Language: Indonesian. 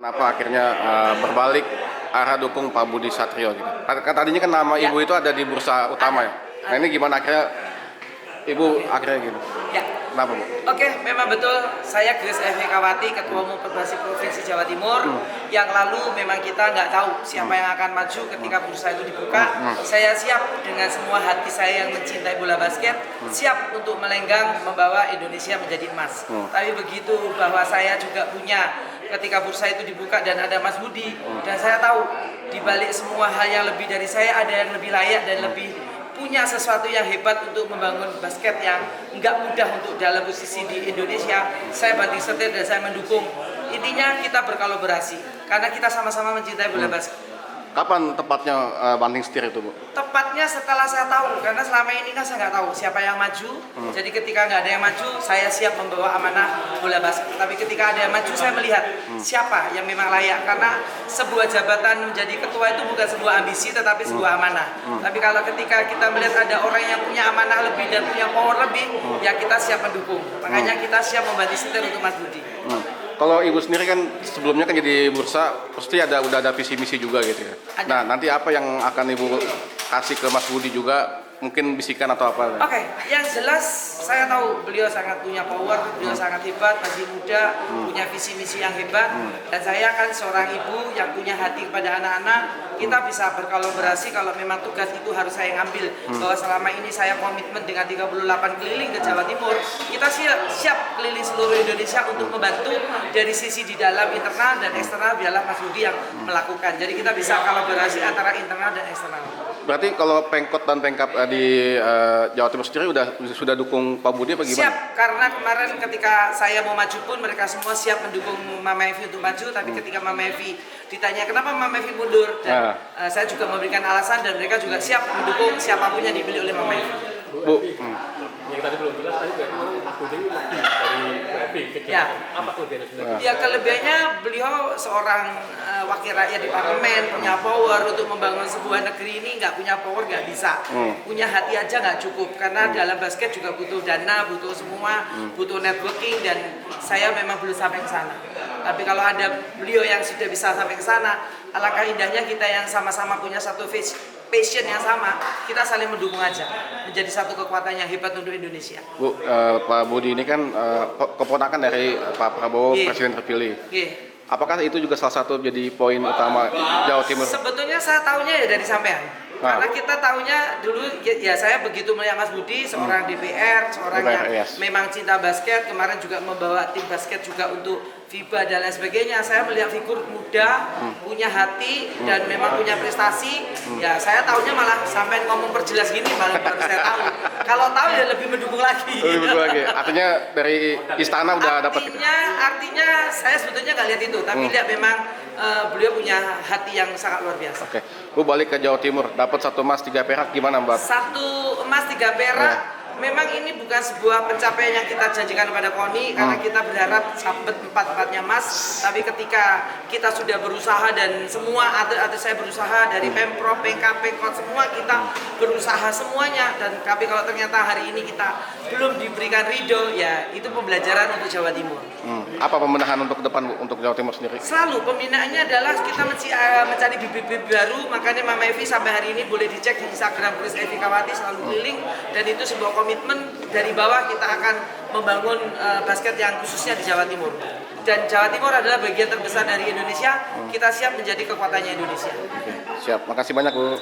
Kenapa akhirnya berbalik arah dukung Pak Budi Satrio gitu? Kan tadinya kan nama Ya. Ibu itu ada di bursa utama ya. Nah ini gimana akhirnya Ibu akhirnya gitu? Ya, Kenapa Bu? oke, memang betul. Saya Grace Evikawati, Ketua Umum Perbasi Provinsi Jawa Timur. Yang lalu memang kita nggak tahu siapa yang akan maju ketika bursa itu dibuka. Saya siap dengan semua hati saya yang mencintai bola basket, siap untuk melenggang membawa Indonesia menjadi emas. Tapi begitu bahwa saya juga punya ketika bursa itu dibuka dan ada Mas Budi, dan saya tahu di balik semua hal yang lebih dari saya ada yang lebih layak dan lebih punya sesuatu yang hebat untuk membangun basket yang nggak mudah untuk dalam posisi di Indonesia. Saya banting setir dan saya mendukung. Intinya kita berkolaborasi karena kita sama-sama mencintai bola basket. Kapan tepatnya banting setir itu Bu? Tepatnya setelah saya tahu, karena selama ini kan saya nggak tahu siapa yang maju. Jadi ketika nggak ada yang maju, saya siap membawa amanah bola basket. Tapi ketika ada yang maju, saya melihat siapa yang memang layak. Karena sebuah jabatan menjadi ketua itu bukan sebuah ambisi, tetapi sebuah amanah. Tapi kalau ketika kita melihat ada orang yang punya amanah lebih dan punya power lebih, ya kita siap mendukung. Makanya kita siap membantu setir untuk Mas Budi. Kalau Ibu sendiri kan sebelumnya kan jadi bursa, pasti udah ada visi misi juga gitu ya. Ada. Nah nanti apa yang akan Ibu kasih ke Mas Budi juga? Mungkin bisikan atau apa? Oke, yang jelas saya tahu beliau sangat punya power, beliau sangat hebat, masih muda, punya visi misi yang hebat. Dan saya kan seorang ibu yang punya hati kepada anak-anak. Kita bisa berkolaborasi kalau memang tugas itu harus saya ngambil. Bahwa selama ini saya komitmen dengan 38 keliling ke Jawa Timur. Kita siap keliling seluruh Indonesia untuk membantu dari sisi di dalam internal dan eksternal, biarlah Mas Budi yang melakukan. Jadi kita bisa kolaborasi antara internal dan eksternal. Berarti kalau Pengkot dan Pengkap di Jawa Timur sendiri sudah dukung Pak Budi apa gimana? Siap, karena kemarin ketika saya mau maju pun mereka semua siap mendukung Mama Evi untuk maju. Tapi ketika Mama Evi ditanya kenapa Mama Evi mundur, dan saya juga memberikan alasan dan mereka juga siap mendukung siapapun yang dipilih oleh Mama Evi. Bu, yang tadi belum jelas tadi Pak Budi lebih dari Evi kecil. Ya. Apa kelebihan sebenarnya? Ya, kelebihannya beliau seorang wakil rakyat di parlemen, punya power untuk membangun sebuah negeri ini. Nggak punya power nggak bisa, punya hati aja nggak cukup, karena dalam basket juga butuh dana, butuh semua, butuh networking, dan saya memang belum sampai ke sana. Tapi kalau ada beliau yang sudah bisa sampai ke sana, alangkah indahnya kita yang sama-sama punya satu passion yang sama, kita saling mendukung aja, menjadi satu kekuatan yang hebat untuk Indonesia. Bu, Pak Budi ini kan keponakan dari Pak Prabowo, Presiden terpilih. Apakah itu juga salah satu jadi poin utama Jawa Timur? Sebetulnya saya tahunya ya dari sampean. Karena kita tahunya dulu ya saya begitu melihat Mas Budi, seorang DPR, seorang yang memang cinta basket, kemarin juga membawa tim basket juga untuk FIBA dan lain sebagainya. Saya melihat figur muda, punya hati dan memang punya prestasi. Ya saya tahunya malah sampai ngomong perjelas gini malah baru saya tahu. Kalau tahu ya lebih mendukung lagi. Lebih mendukung lagi. Artinya dari istana udah dapat gitu. Artinya saya sebetulnya nggak lihat itu, tapi lihat memang beliau punya hati yang sangat luar biasa. Oke, Bu balik ke Jawa Timur, dapat 1 emas 3 perak gimana Mbak? 1 emas 3 perak. Memang ini bukan sebuah pencapaian yang kita janjikan kepada KONI, karena kita berharap dapat 4-4-nya emas. Tapi ketika kita sudah berusaha dan semua atlet-atlet saya berusaha dari Pemprov, Pengkap, Pengkot, semua kita berusaha semuanya. Dan tapi kalau ternyata hari ini kita belum diberikan ridho, ya itu pembelajaran untuk Jawa Timur. Apa pembenahan untuk depan Bu, untuk Jawa Timur sendiri? Selalu pembinaannya adalah kita mencari bibit-bibit baru. Makanya Mama Evi sampai hari ini boleh dicek di Instagram Grace Evikawati, selalu keliling, dan itu sebuah komitmen dari bawah kita akan membangun basket yang khususnya di Jawa Timur. Dan Jawa Timur adalah bagian terbesar dari Indonesia. Kita siap menjadi kekuatannya Indonesia. Oke, siap, makasih banyak Bu.